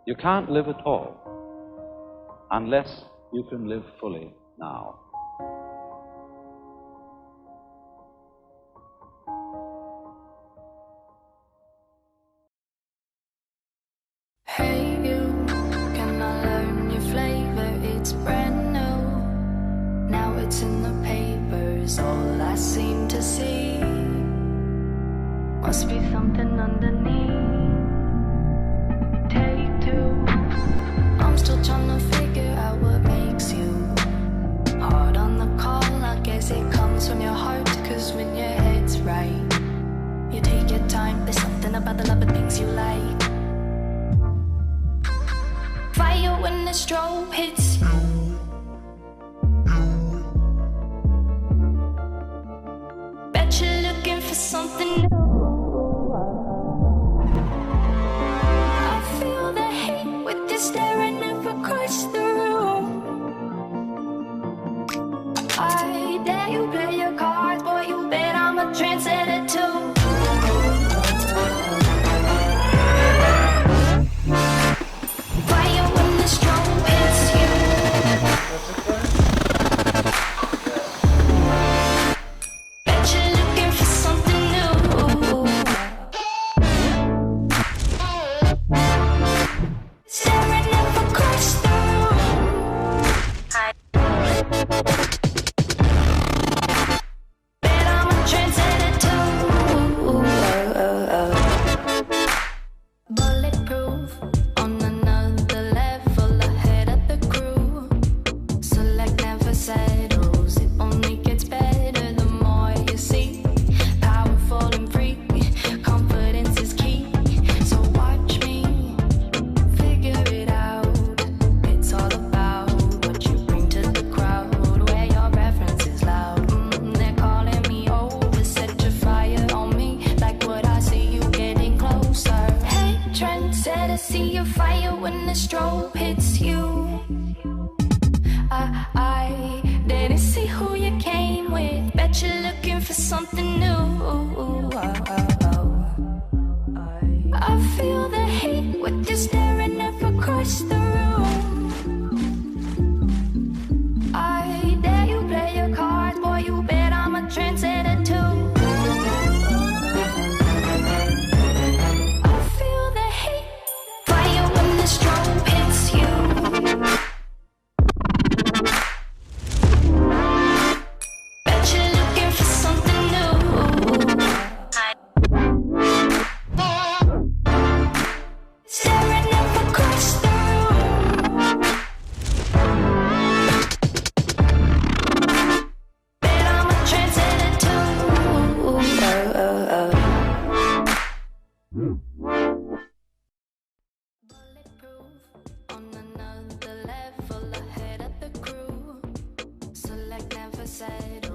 You can't live at all unless you can live fully now. Hey you, can I learn your flavor? It's brand new. Now it's in the papers, all I seem to see. Must be something underneath. Take two. I'm still trying to figure out what makes you hard on the call. I guess it comes from your heart, cause when your head's right, you take your time. There's something about the love of things you like. Fire when the strobe hits you. Bet you're looking for something new. I feel the hate with you staring across the room. I dare you play your cards, boy, you bet I'm a trendsetter too. See your fire when the strobe hits you. I didn't see who you came with. Bet you're looking for something new. I feel the heat with you staring up across the room. I dare you play your cards, boy, you bet I'm a trendsetter too. Strobe hits you. Bet you're looking for something new. Staring up across the room. Bet I'm a trendsetter too. On another level, ahead of the crew. Select, never settle.